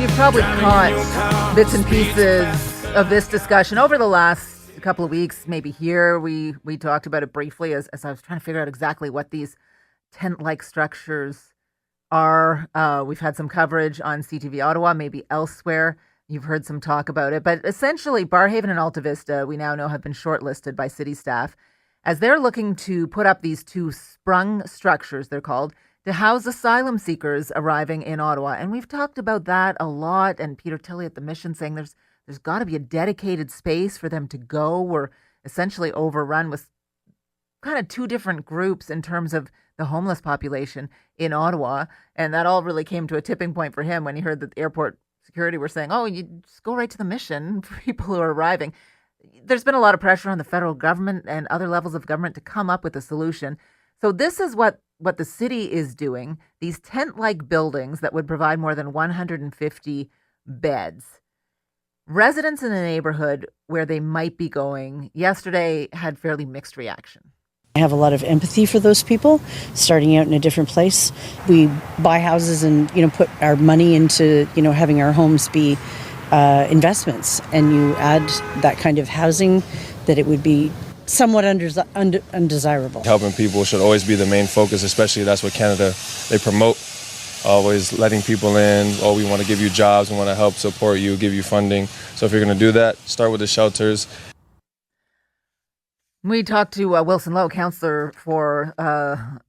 you've probably caught bits and pieces of this discussion over the last couple of weeks. Maybe here we talked about it briefly as I was trying to figure out exactly what these tent-like structures are. We've had some coverage on CTV Ottawa, maybe elsewhere. You've heard some talk about it. But essentially, Barrhaven and Alta Vista, we now know, have been shortlisted by city staff as they're looking to put up these two sprung structures, they're called, to house asylum seekers arriving in Ottawa. And we've talked about that a lot. And Peter Tilley at the Mission saying there's got to be a dedicated space for them to go. We're essentially overrun with kind of two different groups in terms of the homeless population in Ottawa. And that all really came to a tipping point for him when he heard that the airport security were saying, oh, you just go right to the Mission for people who are arriving. There's been a lot of pressure on the federal government and other levels of government to come up with a solution. So this is what the city is doing, these tent-like buildings that would provide more than 150 beds. Residents in the neighborhood where they might be going yesterday had fairly mixed reaction. I have a lot of empathy for those people starting out in a different place. We buy houses and, put our money into, having our homes be investments, and you add that kind of housing that it would be somewhat undesirable. Helping people should always be the main focus, especially that's what Canada, they promote, always letting people in. Oh, we want to give you jobs, we want to help support you, give you funding. So if you're going to do that, start with the shelters. We talked to Wilson Lowe, councillor for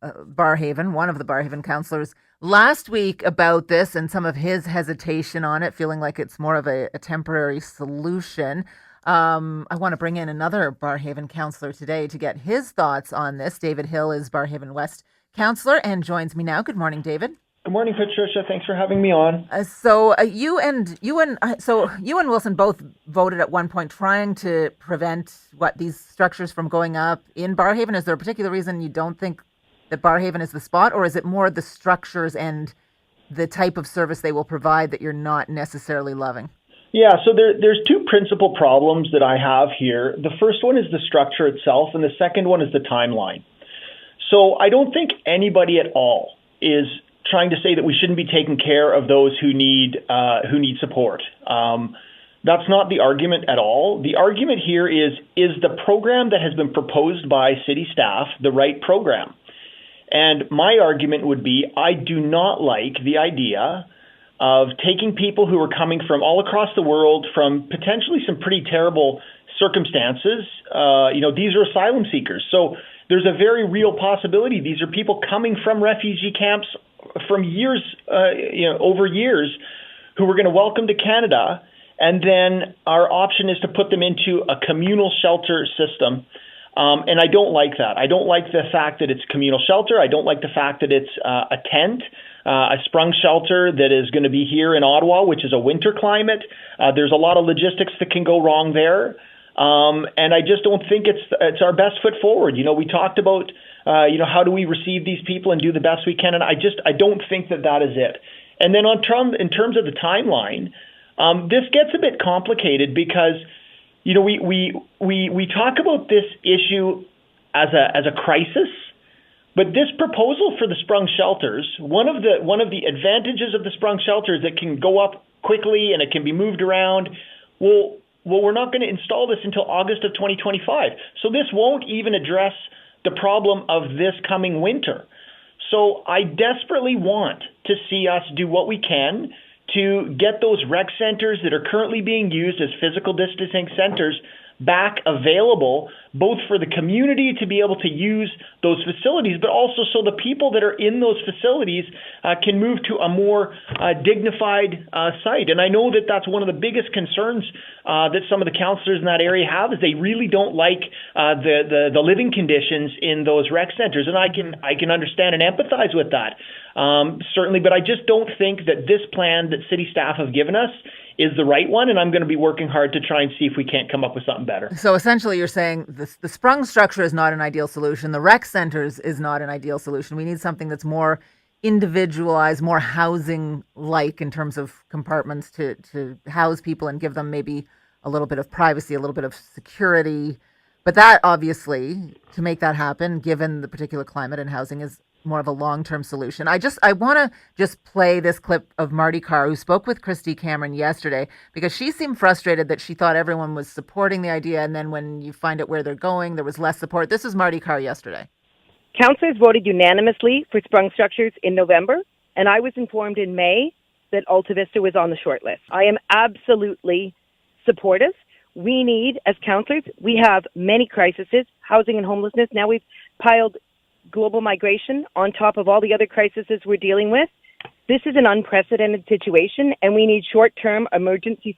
Barrhaven, one of the Barrhaven councillors, last week about this and some of his hesitation on it, feeling like it's more of a temporary solution. I want to bring in another Barrhaven councillor today to get his thoughts on this. David Hill is Barrhaven West councillor and joins me now. Good morning, David. Good morning, Patricia. Thanks for having me on. So you and Wilson both voted at one point trying to prevent these structures from going up in Barrhaven. Is there a particular reason you don't think that Barrhaven is the spot, or is it more the structures and the type of service they will provide that you're not necessarily loving? Yeah, so there's two principal problems that I have here. The first one is the structure itself, and the second one is the timeline. So I don't think anybody at all is trying to say that we shouldn't be taking care of those who need support. That's not the argument at all. The argument here is the program that has been proposed by city staff the right program? And my argument would be, I do not like the idea of taking people who are coming from all across the world from potentially some pretty terrible circumstances. These are asylum seekers. So there's a very real possibility. These are people coming from refugee camps from years, over years, who we're going to welcome to Canada. And then our option is to put them into a communal shelter system. And I don't like that. I don't like the fact that it's communal shelter. I don't like the fact that it's a tent, a sprung shelter that is going to be here in Ottawa, which is a winter climate. There's a lot of logistics that can go wrong there. And I just don't think it's our best foot forward. We talked about, how do we receive these people and do the best we can? And I don't think that is it. And then in terms of the timeline, this gets a bit complicated because, we talk about this issue as a crisis, but this proposal for the sprung shelters, one of the advantages of the sprung shelters that can go up quickly and it can be moved around. Well, we're not going to install this until August of 2025. So this won't even address the problem of this coming winter. So I desperately want to see us do what we can to get those rec centers that are currently being used as physical distancing centers back available, both for the community to be able to use those facilities, but also so the people that are in those facilities can move to a more dignified site. And I know that that's one of the biggest concerns that some of the councillors in that area have, is they really don't like the living conditions in those rec centers. And I can understand and empathize with that, certainly, but I just don't think that this plan that city staff have given us is the right one, and I'm going to be working hard to try and see if we can't come up with something better. So essentially you're saying the sprung structure is not an ideal solution, the rec centers is not an ideal solution. We need something that's more individualized, more housing-like in terms of compartments to house people and give them maybe a little bit of privacy, a little bit of security. But that obviously, to make that happen, given the particular climate and housing, is more of a long-term solution. I want to just play this clip of Marty Carr, who spoke with Christy Cameron yesterday, because she seemed frustrated that she thought everyone was supporting the idea, and then when you find out where they're going, there was less support. This is Marty Carr yesterday. Councillors voted unanimously for sprung structures in November, and I was informed in May that Alta Vista was on the short list. I am absolutely supportive. We need, as councillors, we have many crises, housing and homelessness. Now we've piled global migration on top of all the other crises we're dealing with. This is an unprecedented situation, and we need short-term emergency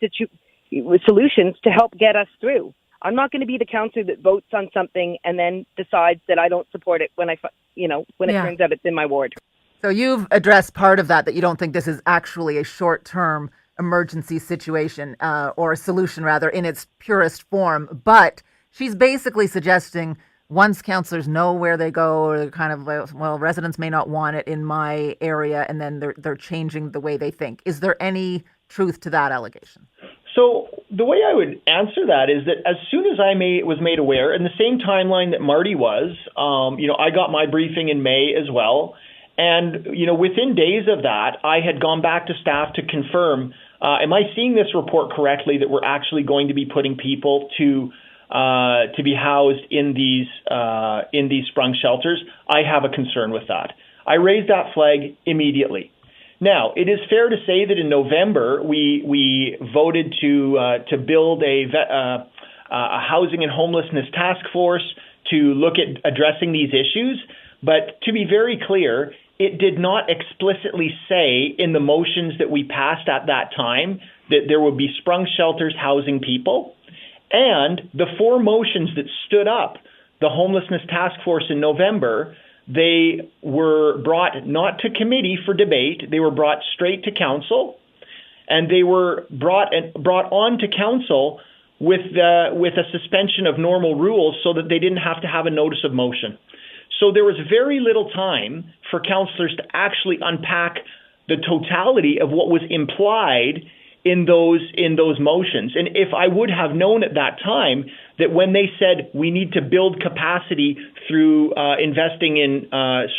solutions to help get us through. I'm not going to be the councillor that votes on something and then decides that I don't support it when it turns out it's in my ward. So you've addressed part of that you don't think this is actually a short-term emergency situation or a solution, rather, in its purest form. But she's basically suggesting once councillors know where they go, or they're kind of, well, residents may not want it in my area, and then they're changing the way they think. Is there any truth to that allegation? So the way I would answer that is that as soon as I was made aware, in the same timeline that Marty was, I got my briefing in May as well. And, within days of that, I had gone back to staff to confirm, am I seeing this report correctly, that we're actually going to be putting people to be housed in these sprung shelters? I have a concern with that. I raised that flag immediately. Now, it is fair to say that in November we voted to build a housing and homelessness task force to look at addressing these issues. But to be very clear, it did not explicitly say in the motions that we passed at that time that there would be sprung shelters housing people. And the 4 motions that stood up the homelessness task force in November, they were brought not to committee for debate. They were brought straight to council, and they were brought on to council with a suspension of normal rules so that they didn't have to have a notice of motion. So there was very little time for councillors to actually unpack the totality of what was implied in those motions. And if I would have known at that time that when they said we need to build capacity through investing in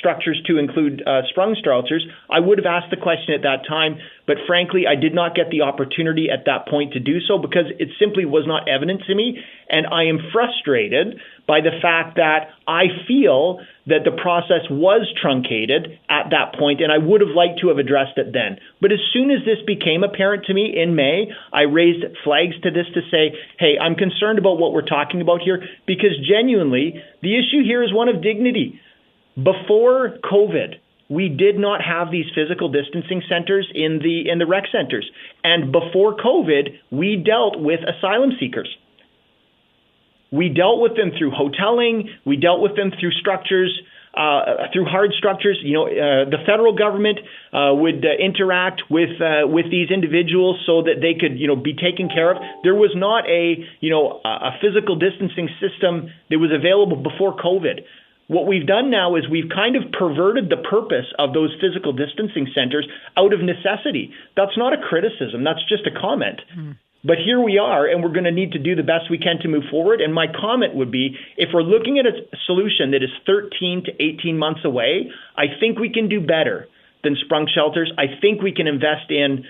structures to include sprung shelters, I would have asked the question at that time. But frankly, I did not get the opportunity at that point to do so because it simply was not evident to me. And I am frustrated by the fact that I feel that the process was truncated at that point, and I would have liked to have addressed it then. But as soon as this became apparent to me in May, I raised flags to this to say, hey, I'm concerned about what we're talking about here, because genuinely, the issue here is one of dignity. Before COVID, we did not have these physical distancing centers in the rec centers. And before COVID, we dealt with asylum seekers. We dealt with them through hoteling. We dealt with them through structures, through hard structures. The federal government would interact with these individuals so that they could, be taken care of. There was not a physical distancing system that was available before COVID. What we've done now is we've kind of perverted the purpose of those physical distancing centers out of necessity. That's not a criticism. That's just a comment. Mm. But here we are, and we're going to need to do the best we can to move forward. And my comment would be, if we're looking at a solution that is 13 to 18 months away, I think we can do better than sprung shelters. I think we can invest in,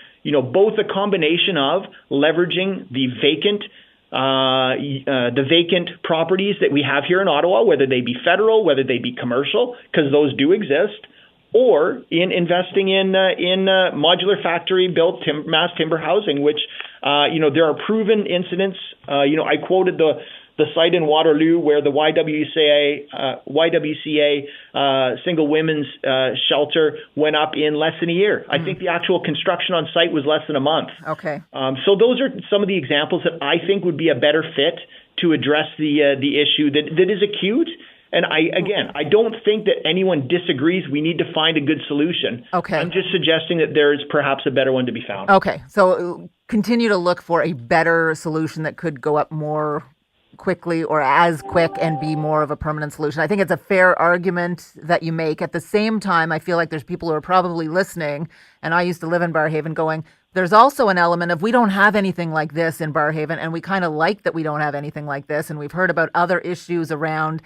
both a combination of leveraging the vacant properties that we have here in Ottawa, whether they be federal, whether they be commercial, because those do exist, or in investing in modular factory-built mass timber housing, which there are proven incidents. I quoted the site in Waterloo where the YWCA single women's shelter went up in less than a year. I think the actual construction on site was less than a month. Okay. So those are some of the examples that I think would be a better fit to address the issue that is acute. And I don't think that anyone disagrees we need to find a good solution. Okay. I'm just suggesting that there is perhaps a better one to be found. Okay. So continue to look for a better solution that could go up more quickly or as quick and be more of a permanent solution. I think it's a fair argument that you make. At the same time, I feel like there's people who are probably listening, and I used to live in Barrhaven, going, there's also an element of we don't have anything like this in Barrhaven, and we kind of like that we don't have anything like this. And we've heard about other issues around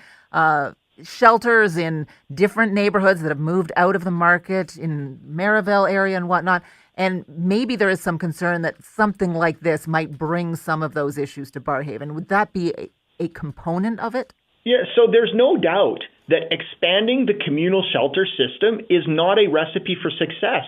shelters in different neighborhoods that have moved out of the market in Maryville area and whatnot. And maybe there is some concern that something like this might bring some of those issues to Barrhaven. Would that be a component of it? Yeah, so there's no doubt that expanding the communal shelter system is not a recipe for success.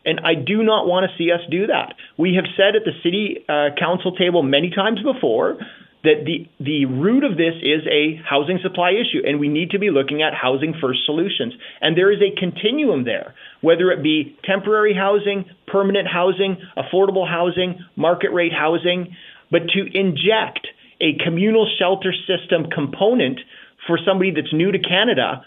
And I do not want to see us do that. We have said at the city council table many times before that the root of this is a housing supply issue, and we need to be looking at housing first solutions. And there is a continuum there, whether it be temporary housing, permanent housing, affordable housing, market rate housing, but to inject a communal shelter system component for somebody that's new to Canada,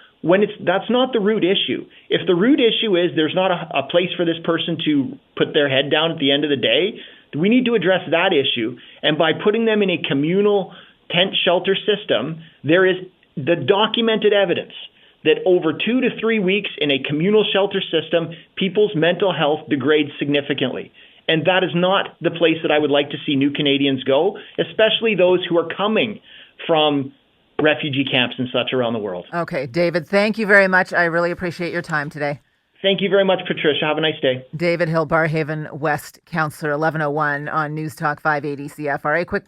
that's not the root issue. If the root issue is there's not a place for this person to put their head down at the end of the day, we need to address that issue. And by putting them in a communal tent shelter system, there is the documented evidence that over 2 to 3 weeks in a communal shelter system, people's mental health degrades significantly. And that is not the place that I would like to see new Canadians go, especially those who are coming from refugee camps and such around the world. Okay, David, thank you very much. I really appreciate your time today. Thank you very much, Patricia. Have a nice day. David Hill, Barrhaven West Councillor, 11:01 on News Talk 580 CFRA. Quick